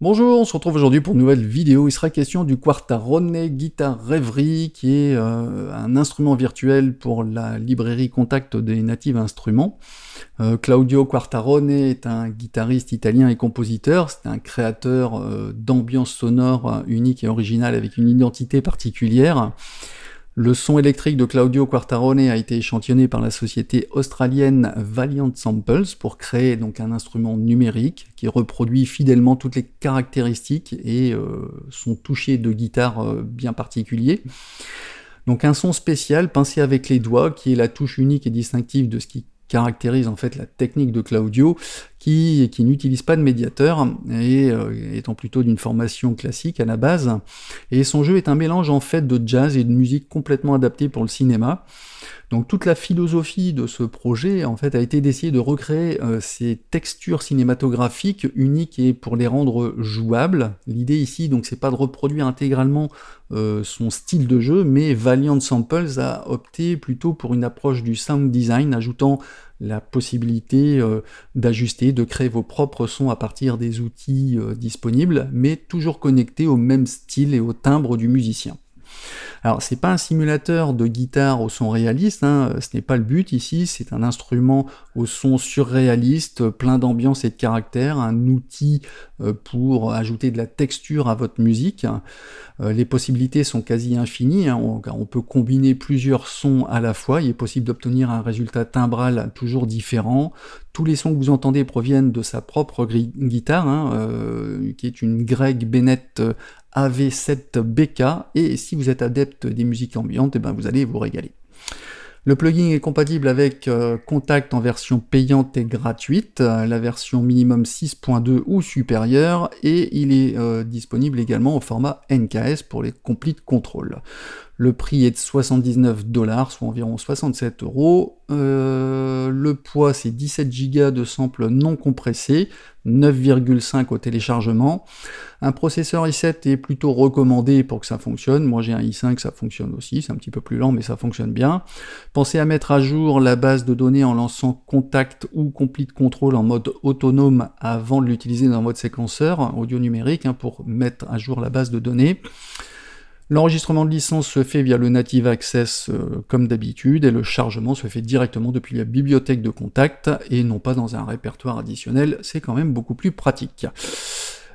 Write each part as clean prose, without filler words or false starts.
Bonjour, on se retrouve aujourd'hui pour une nouvelle vidéo. Il sera question du Quartarone Guitar Reverie, qui est un instrument virtuel pour la librairie Contact des Native Instruments. Claudio Quartarone est un guitariste italien et compositeur. C'est un créateur d'ambiance sonore unique et originale avec une identité particulière. Le son électrique de Claudio Quartarone a été échantillonné par la société australienne Valiant Samples pour créer donc un instrument numérique qui reproduit fidèlement toutes les caractéristiques et son toucher de guitare bien particulier. Donc un son spécial pincé avec les doigts qui est la touche unique et distinctive de ce qui caractérise en fait la technique de Claudio, qui n'utilise pas de médiateur et étant plutôt d'une formation classique à la base. Et son jeu est un mélange en fait de jazz et de musique complètement adaptée pour le cinéma. Donc toute la philosophie de ce projet en fait a été d'essayer de recréer ces textures cinématographiques uniques et pour les rendre jouables. L'idée ici donc c'est pas de reproduire intégralement son style de jeu, mais Valiant Samples a opté plutôt pour une approche du sound design, ajoutant la possibilité d'ajuster, de créer vos propres sons à partir des outils disponibles, mais toujours connectés au même style et au timbre du musicien. Alors, c'est pas un simulateur de guitare au son réaliste, hein, ce n'est pas le but ici, c'est un instrument au son surréaliste, plein d'ambiance et de caractère, un outil pour ajouter de la texture à votre musique. Les possibilités sont quasi infinies, hein, on peut combiner plusieurs sons à la fois, il est possible d'obtenir un résultat timbral toujours différent. Tous les sons que vous entendez proviennent de sa propre guitare, hein, qui est une Greg Bennett AV7BK, et si vous êtes adepte des musiques ambiantes, eh ben vous allez vous régaler. Le plugin est compatible avec Contact en version payante et gratuite, la version minimum 6.2 ou supérieure, et il est disponible également au format NKS pour les complete control. Le prix est de 79$, soit environ 67 €. Le poids, c'est 17 Go de samples non compressés, 9,5 au téléchargement. Un processeur i7 est plutôt recommandé pour que ça fonctionne. Moi j'ai un i5, ça fonctionne aussi, c'est un petit peu plus lent, mais ça fonctionne bien. Pensez à mettre à jour la base de données en lançant Contact ou Complete Control en mode autonome avant de l'utiliser dans votre séquenceur audio numérique, hein, pour mettre à jour la base de données. L'enregistrement de licence se fait via le Native Access comme d'habitude, et le chargement se fait directement depuis la bibliothèque de Contact, et non pas dans un répertoire additionnel, c'est quand même beaucoup plus pratique.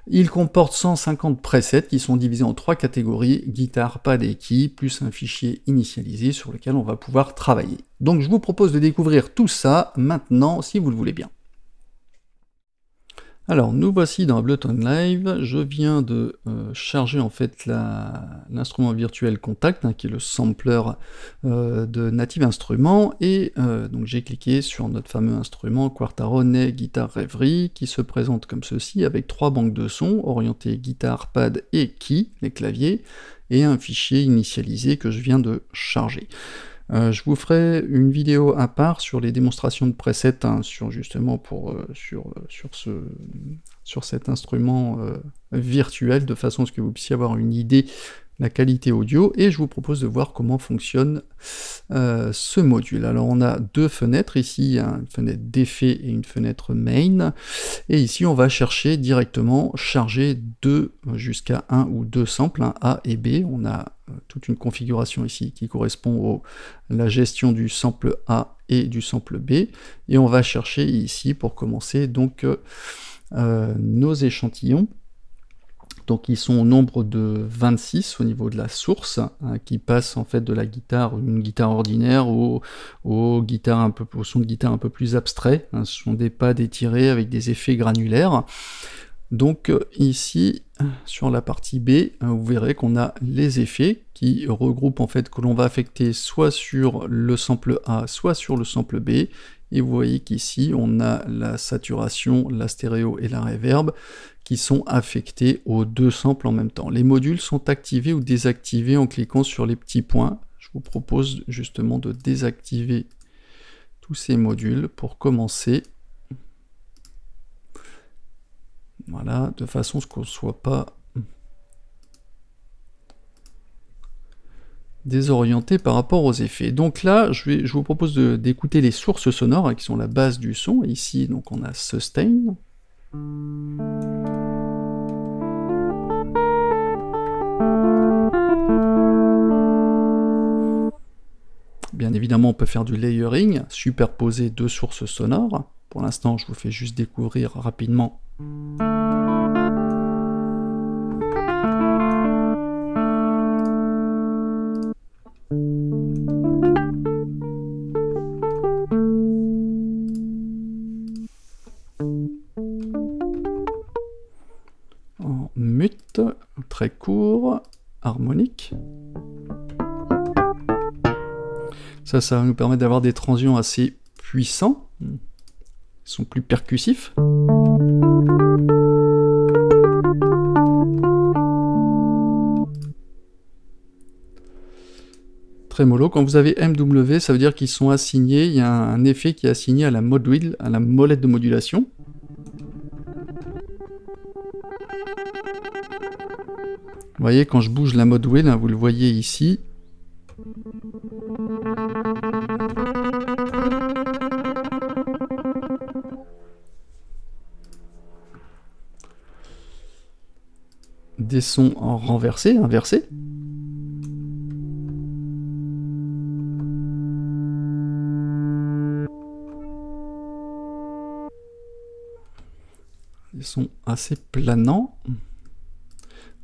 Il comporte 150 presets qui sont divisés en 3 catégories, guitare, pad et key, plus un fichier initialisé sur lequel on va pouvoir travailler. Donc je vous propose de découvrir tout ça maintenant, si vous le voulez bien. Alors, nous voici dans Ableton Live. Je viens de charger en fait l'instrument virtuel Contact, hein, qui est le sampler de Native Instruments, et donc j'ai cliqué sur notre fameux instrument Quartarone Guitar Reverie, qui se présente comme ceci, avec 3 banques de sons, orientées guitare, pad et key, les claviers, et un fichier initialisé que je viens de charger. Je vous ferai une vidéo à part sur les démonstrations de presets, hein, justement sur cet instrument virtuel, de façon à ce que vous puissiez avoir une idée de la qualité audio, et je vous propose de voir comment fonctionne ce module. Alors on a 2 fenêtres, ici une fenêtre d'effet et une fenêtre main, et ici on va chercher directement charger jusqu'à 1 ou 2 samples, hein, A et B. On a toute une configuration ici qui correspond à la gestion du sample A et du sample B, et on va chercher ici pour commencer donc nos échantillons. Donc ils sont au nombre de 26 au niveau de la source, hein, qui passe en fait de la guitare, une guitare ordinaire, au son de guitare un peu plus abstrait, hein. Ce sont des pads étirés avec des effets granulaires. Donc ici, sur la partie B, vous verrez qu'on a les effets qui regroupent en fait, que l'on va affecter soit sur le sample A, soit sur le sample B, et vous voyez qu'ici on a la saturation, la stéréo et la reverb qui sont affectés aux 2 samples en même temps. Les modules sont activés ou désactivés en cliquant sur les petits points. Je vous propose justement de désactiver tous ces modules pour commencer. Voilà, de façon à ce qu'on ne soit pas désorienté par rapport aux effets. Donc là, je vous propose d'écouter les sources sonores hein, qui sont la base du son. Ici, donc on a Sustain. Bien évidemment, on peut faire du layering, superposer deux sources sonores. Pour l'instant, je vous fais juste découvrir rapidement. En mute, très court, harmonique. Ça va nous permettre d'avoir des transients assez puissants. Ils sont plus percussifs. Trémolo, quand vous avez MW, ça veut dire qu'ils sont assignés, il y a un effet qui est assigné à la mod wheel, à la molette de modulation. Vous voyez, quand je bouge la mod wheel, hein, vous le voyez ici. Des sons en renversé, inversé. Des sons assez planants.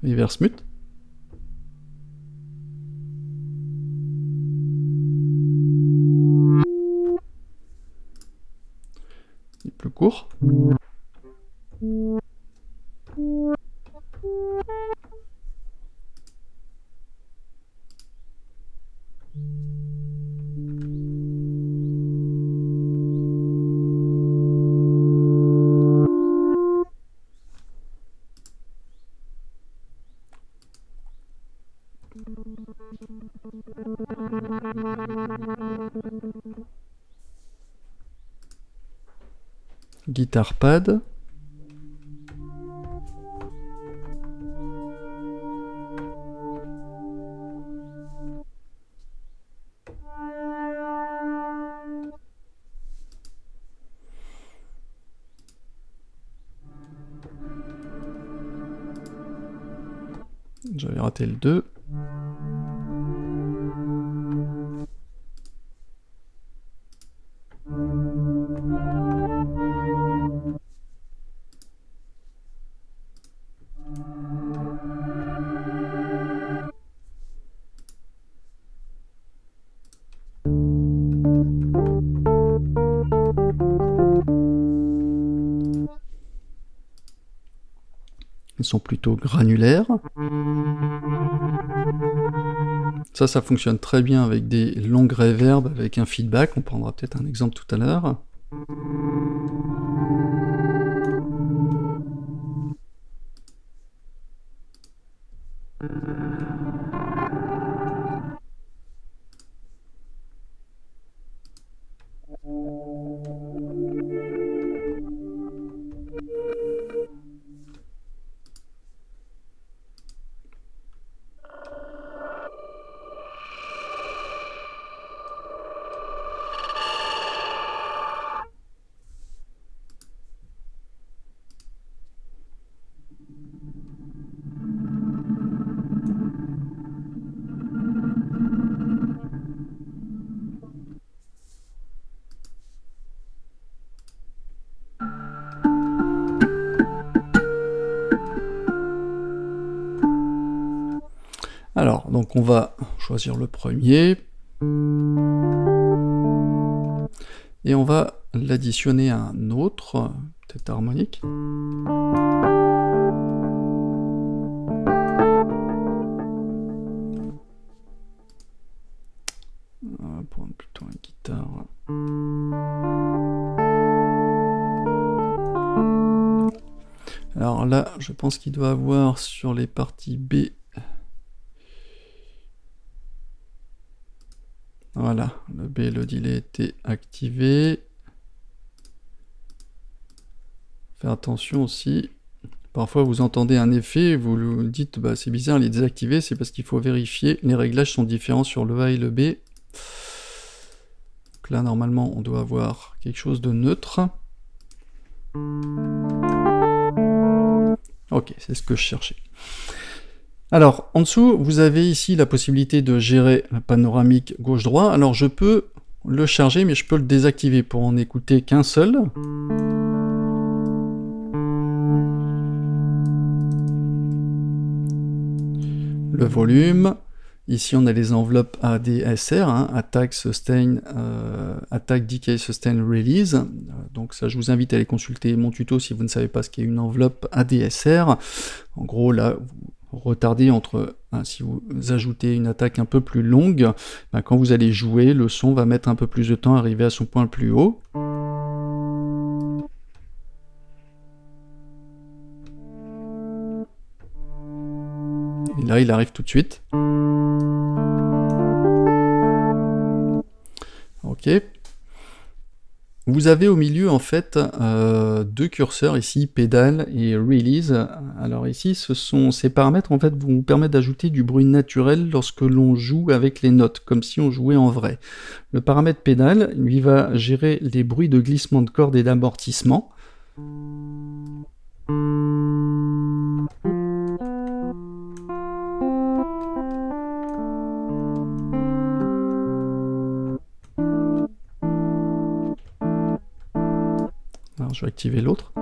Reverse mute. Et plus court. Guitare pad. J'avais raté le 2. Ils sont plutôt granulaires. Ça fonctionne très bien avec des longues reverbs, avec un feedback. On prendra peut-être un exemple tout à l'heure. Alors, donc on va choisir le premier. Et on va l'additionner à un autre, peut-être harmonique. On va prendre plutôt une guitare. Alors là, je pense qu'il doit avoir sur les parties B. Voilà, le B, le delay était activé. Faire attention aussi, Parfois vous entendez un effet, vous vous dites bah, c'est bizarre, il est désactivé, c'est parce qu'il faut vérifier, les réglages sont différents sur le A et le B. Donc là normalement on doit avoir quelque chose de neutre. Ok, c'est ce que je cherchais. Alors, en dessous, vous avez ici la possibilité de gérer la panoramique gauche-droit. Alors, je peux le charger, mais je peux le désactiver pour en écouter qu'un seul. Le volume. Ici, on a les enveloppes ADSR, hein, Attack, Sustain, Attack, Decay, Sustain, Release. Donc ça, je vous invite à aller consulter mon tuto si vous ne savez pas ce qu'est une enveloppe ADSR. En gros, là, vous retardez entre... Hein, si vous ajoutez une attaque un peu plus longue, ben, quand vous allez jouer, le son va mettre un peu plus de temps à arriver à son point le plus haut. Et là, il arrive tout de suite. Ok. Vous avez au milieu en fait deux curseurs ici, pédale et release. Alors ici, ces paramètres en fait vous permettent d'ajouter du bruit naturel lorsque l'on joue avec les notes, comme si on jouait en vrai. Le paramètre pédale, lui, va gérer les bruits de glissement de corde et d'amortissement. Alors je vais activer l'autre.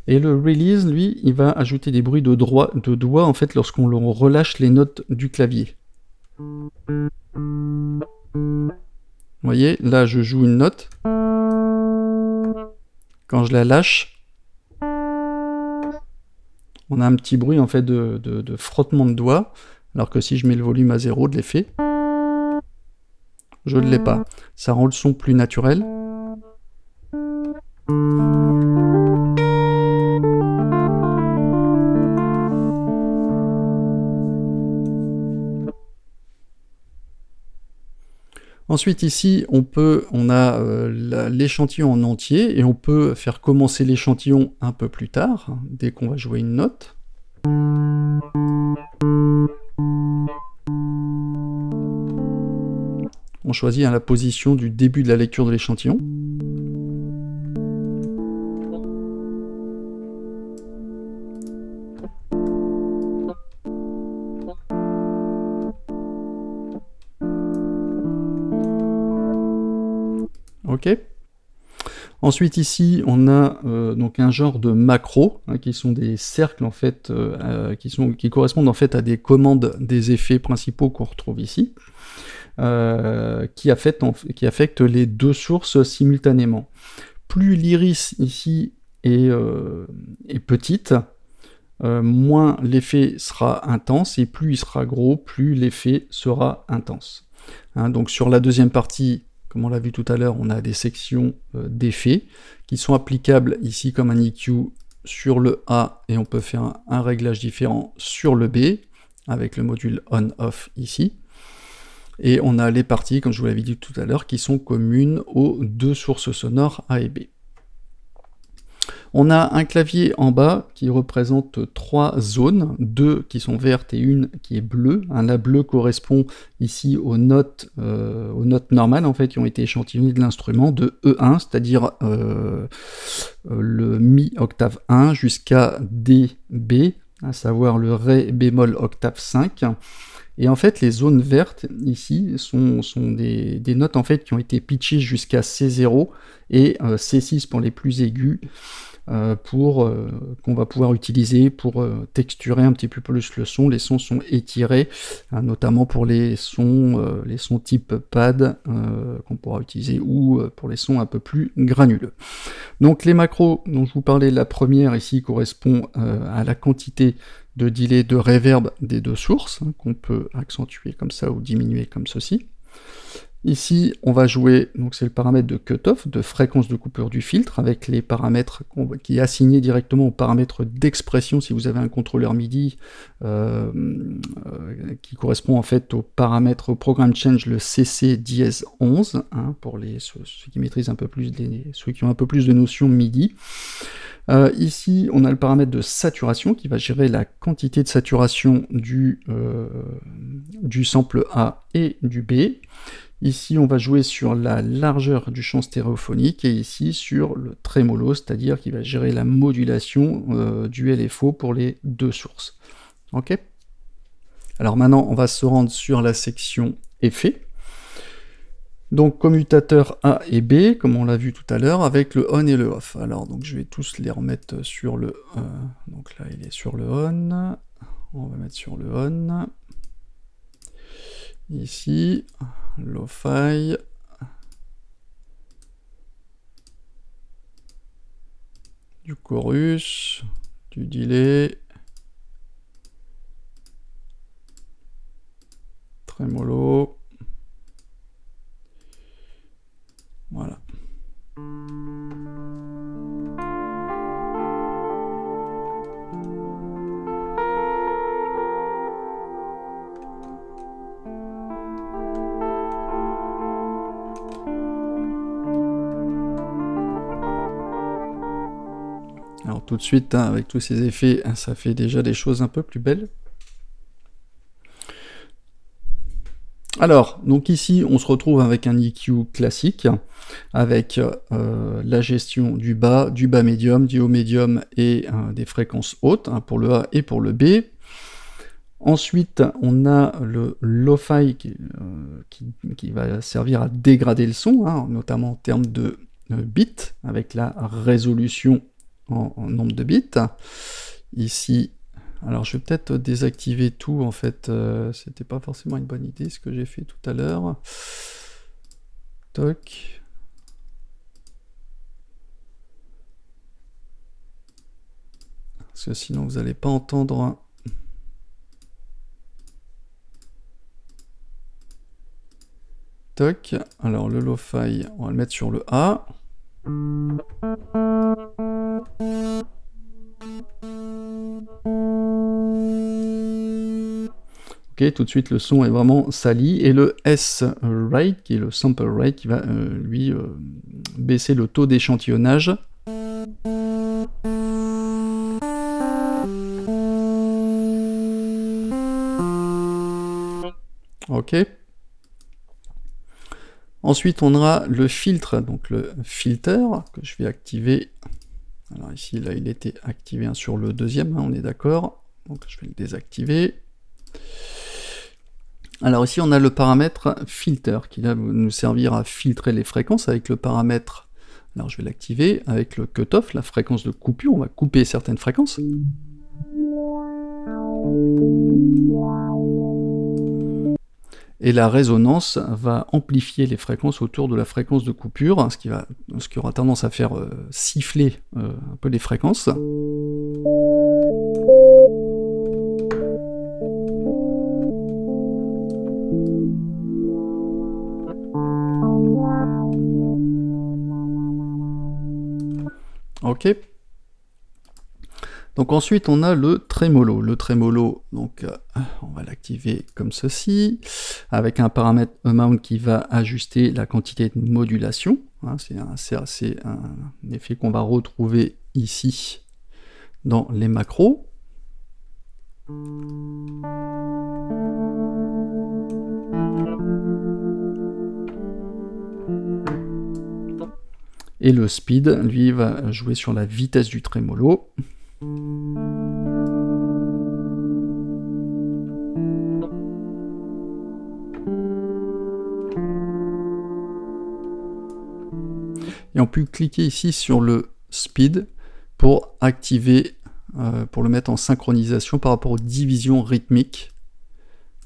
Et le release, lui, il va ajouter des bruits de doigts en fait lorsqu'on relâche les notes du clavier. Vous voyez, là je joue une note. Quand je la lâche, on a un petit bruit en fait de frottement de doigts, alors que si je mets le volume à 0 de l'effet, je ne l'ai pas. Ça rend le son plus naturel. Ensuite ici, on a l'échantillon en entier et on peut faire commencer l'échantillon un peu plus tard, hein, dès qu'on va jouer une note. On choisit la position du début de la lecture de l'échantillon. Ok. Ensuite ici, on a donc un genre de macros, hein, qui sont des cercles en fait, qui correspondent en fait à des commandes des effets principaux qu'on retrouve ici. Qui affectent les deux sources simultanément. Plus l'iris ici est petite, moins l'effet sera intense, et plus il sera gros, plus l'effet sera intense. Hein, donc sur la deuxième partie, comme on l'a vu tout à l'heure, on a des sections d'effets qui sont applicables ici comme un EQ sur le A, et on peut faire un réglage différent sur le B, avec le module on-off ici. Et on a les parties, comme je vous l'avais dit tout à l'heure, qui sont communes aux deux sources sonores A et B. On a un clavier en bas qui représente 3 zones, 2 qui sont vertes et une qui est bleue. La bleue correspond ici aux notes normales en fait, qui ont été échantillonnées de l'instrument, de E1, c'est-à-dire le Mi octave 1 jusqu'à DB, à savoir le Ré bémol octave 5. Et en fait, les zones vertes, ici, sont des notes en fait, qui ont été pitchées jusqu'à C0 et C6 pour les plus aigus, qu'on va pouvoir utiliser pour texturer un petit peu plus le son. Les sons sont étirés, notamment pour les sons type pad, qu'on pourra utiliser, ou pour les sons un peu plus granuleux. Donc les macros dont je vous parlais, la première ici correspond à la quantité de delay de reverb des deux sources, hein, qu'on peut accentuer comme ça ou diminuer comme ceci. Ici, on va jouer, donc c'est le paramètre de cutoff, de fréquence de coupure du filtre, avec les paramètres qui est assigné directement aux paramètres d'expression si vous avez un contrôleur MIDI qui correspond en fait au paramètre, au programme change, le CC dièse 11, hein, pour ceux qui maîtrisent un peu plus, ceux qui ont un peu plus de notions MIDI. Ici, on a le paramètre de saturation qui va gérer la quantité de saturation du sample A et du B. Ici, on va jouer sur la largeur du champ stéréophonique, et ici sur le trémolo, c'est-à-dire qu'il va gérer la modulation du LFO pour les deux sources. Ok. Alors maintenant, on va se rendre sur la section effets. Donc commutateur A et B, comme on l'a vu tout à l'heure, avec le on et le off. Alors donc je vais tous les remettre sur le... donc là, il est sur le on. On va mettre sur le on. Ici, lo-fi, du chorus, du delay, trémolo, voilà. Alors tout de suite, hein, avec tous ces effets, ça fait déjà des choses un peu plus belles. Alors, donc ici, on se retrouve avec un EQ classique, avec la gestion du bas médium, du haut médium et des fréquences hautes, hein, pour le A et pour le B. Ensuite, on a le lo-fi qui va servir à dégrader le son, hein, notamment en termes de bits, avec la résolution en nombre de bits. Ici, alors je vais peut-être désactiver tout, en fait, c'était pas forcément une bonne idée ce que j'ai fait tout à l'heure. Toc. Parce que sinon vous n'allez pas entendre... Toc. Alors le lo-fi, on va le mettre sur le A. Ok, tout de suite le son est vraiment sali, et le S-rate, qui est le sample rate, qui va lui baisser le taux d'échantillonnage. Ok. Ensuite, on aura le filtre, donc le filter, que je vais activer. Alors ici, là, il était activé sur le deuxième, hein, on est d'accord. Donc je vais le désactiver. Alors ici, on a le paramètre filter, qui va nous servir à filtrer les fréquences avec le paramètre, alors je vais l'activer, avec le cutoff, la fréquence de coupure, on va couper certaines fréquences. Et la résonance va amplifier les fréquences autour de la fréquence de coupure, ce qui aura tendance à faire siffler un peu les fréquences. Ok. Donc ensuite on a le trémolo. Le trémolo, donc on va l'activer comme ceci, avec un paramètre amount qui va ajuster la quantité de modulation. Hein, c'est un effet qu'on va retrouver ici dans les macros. Et le speed, lui, va jouer sur la vitesse du trémolo. Et on peut cliquer ici sur le speed pour activer, pour le mettre en synchronisation par rapport aux divisions rythmiques,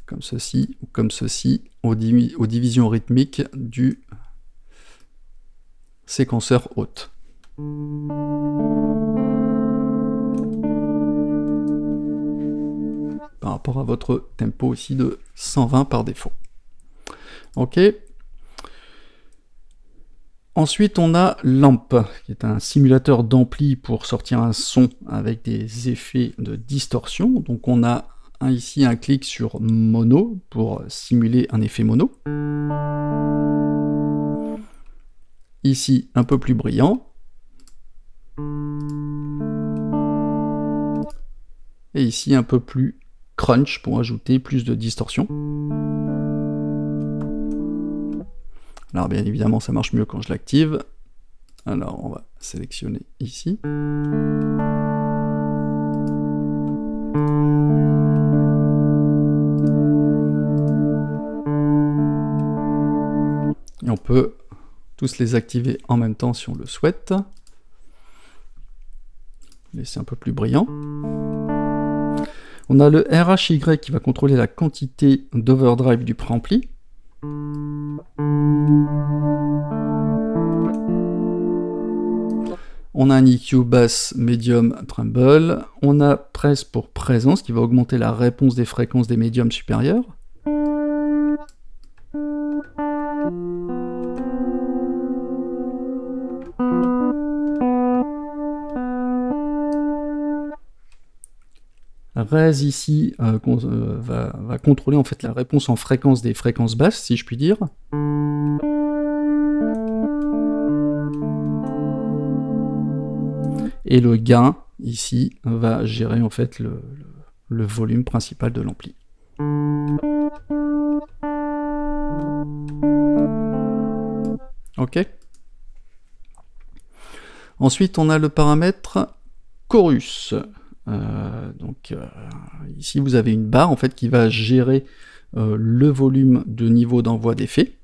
comme ceci ou comme ceci, aux divisions rythmiques du séquenceur hôte. Par rapport à votre tempo ici de 120 par défaut. Ok. Ensuite, on a Lamp, qui est un simulateur d'ampli pour sortir un son avec des effets de distorsion. Donc on a ici un clic sur mono pour simuler un effet mono. Ici, un peu plus brillant. Et ici, un peu plus crunch pour ajouter plus de distorsion. Alors bien évidemment, ça marche mieux quand je l'active. Alors on va sélectionner ici. Et on peut tous les activer en même temps si on le souhaite. Laisser un peu plus brillant. On a le RHY qui va contrôler la quantité d'overdrive du préampli. On a un EQ basse, médium, tremble. On a press pour présence qui va augmenter la réponse des fréquences des médiums supérieurs. Res ici va contrôler en fait la réponse en fréquence des fréquences basses, si je puis dire. Et le gain ici va gérer en fait le volume principal de l'ampli. Ok. Ensuite, on a le paramètre chorus. Ici, vous avez une barre en fait qui va gérer le volume de niveau d'envoi d'effets.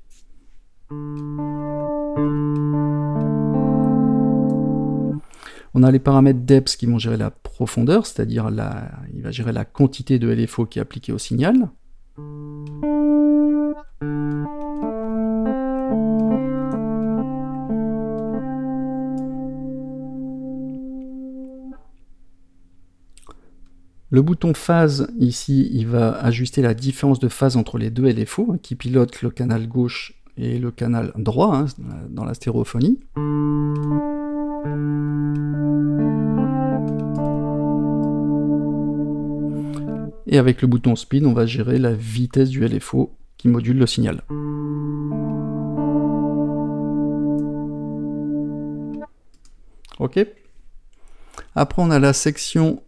On a les paramètres depth qui vont gérer la profondeur, c'est-à-dire il va gérer la quantité de LFO qui est appliquée au signal. Le bouton phase, ici, il va ajuster la différence de phase entre les deux LFO, qui pilotent le canal gauche et le canal droit, dans la stéréophonie. Et avec le bouton speed, on va gérer la vitesse du LFO qui module le signal. Ok. Après, on a la section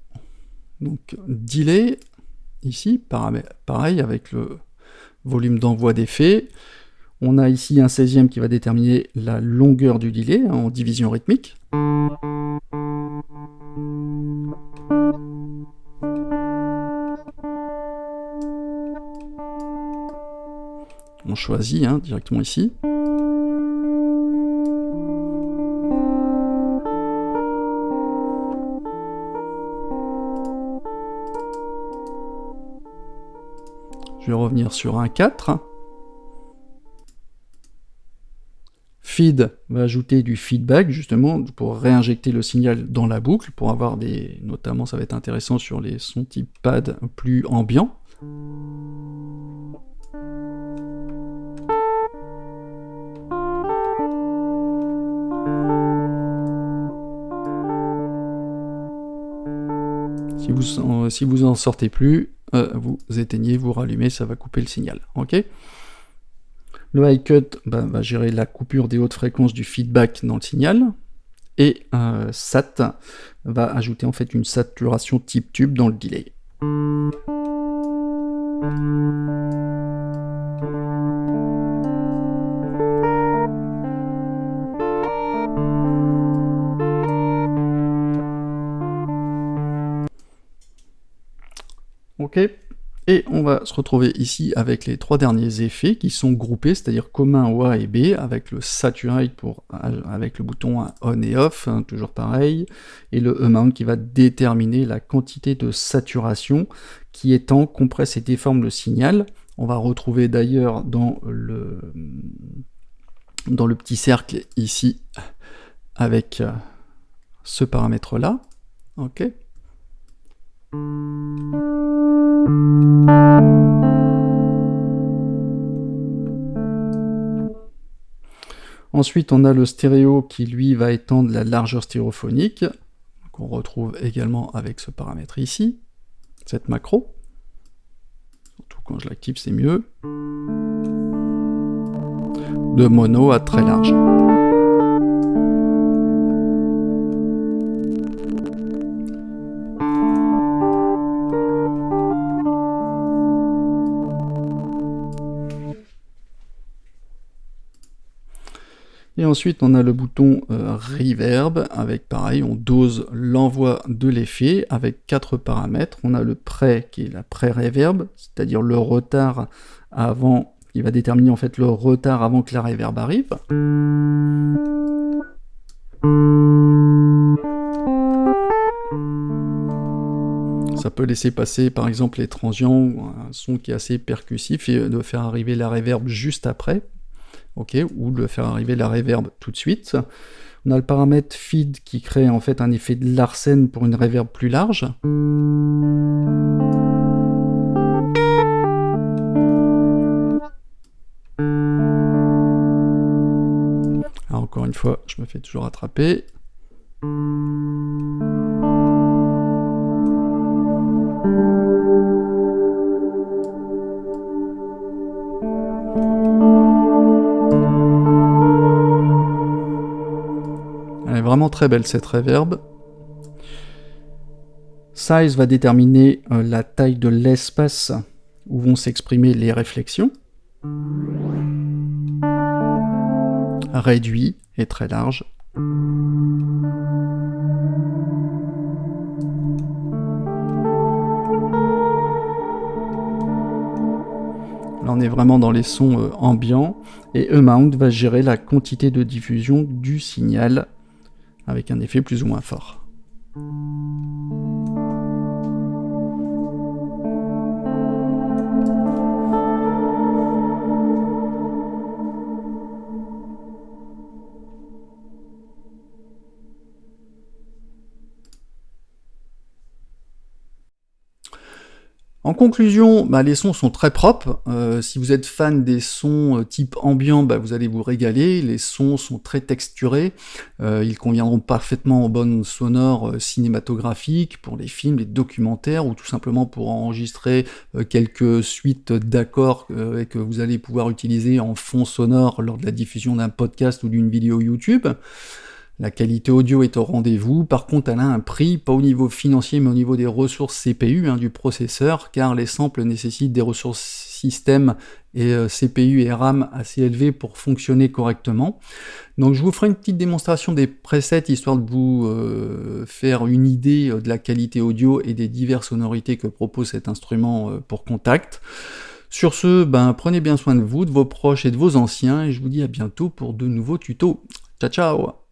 donc delay, ici, pareil avec le volume d'envoi d'effet. On a ici un 16e qui va déterminer la longueur du delay en division rythmique. On choisit directement ici. Je vais revenir sur un 4. Feed va ajouter du feedback justement pour réinjecter le signal dans la boucle, pour avoir notamment ça va être intéressant sur les sons type pad plus ambiants. Si vous en sortez plus, vous éteignez, vous rallumez, ça va couper le signal. Ok. Le high cut va gérer la coupure des hautes fréquences du feedback dans le signal. Et SAT va ajouter en fait une saturation type tube dans le delay. Ok. Et on va se retrouver ici avec les trois derniers effets qui sont groupés, c'est-à-dire commun au A et B, avec le Saturate avec le bouton on et off, toujours pareil, et le amount qui va déterminer la quantité de saturation qui étend, compresse et déforme le signal. On va retrouver d'ailleurs dans le petit cercle ici avec ce paramètre-là. Ok. Ensuite, on a le stéréo qui, lui, va étendre la largeur stéréophonique, qu'on retrouve également avec ce paramètre ici, cette macro. Surtout quand je l'active, c'est mieux. De mono à très large. Et ensuite, on a le bouton Reverb, avec pareil, on dose l'envoi de l'effet avec 4 paramètres. On a le pré, qui est la pré-reverb, c'est-à-dire le retard avant, qui va déterminer en fait le retard avant que la reverb arrive. Ça peut laisser passer par exemple les transients, ou un son qui est assez percussif, et de faire arriver la reverb juste après. Okay, ou de faire arriver la reverb tout de suite. On a le paramètre feed qui crée en fait un effet de Larsen pour une reverb plus large. Alors encore une fois, je me fais toujours attraper. Elle est vraiment très belle cette reverb. Size va déterminer la taille de l'espace où vont s'exprimer les réflexions. Réduit et très large. Là, on est vraiment dans les sons ambiants, et E-Mount va gérer la quantité de diffusion du signal avec un effet plus ou moins fort. En conclusion, les sons sont très propres. Si vous êtes fan des sons type ambiant, vous allez vous régaler. Les sons sont très texturés. Ils conviendront parfaitement aux bandes sonores cinématographiques, pour les films, les documentaires, ou tout simplement pour enregistrer quelques suites d'accords que vous allez pouvoir utiliser en fond sonore lors de la diffusion d'un podcast ou d'une vidéo YouTube. La qualité audio est au rendez-vous, par contre elle a un prix, pas au niveau financier mais au niveau des ressources CPU du processeur, car les samples nécessitent des ressources système et CPU et RAM assez élevées pour fonctionner correctement. Donc je vous ferai une petite démonstration des presets, histoire de vous faire une idée de la qualité audio et des diverses sonorités que propose cet instrument pour Kontakt. Sur ce, prenez bien soin de vous, de vos proches et de vos anciens, et je vous dis à bientôt pour de nouveaux tutos. Ciao ciao!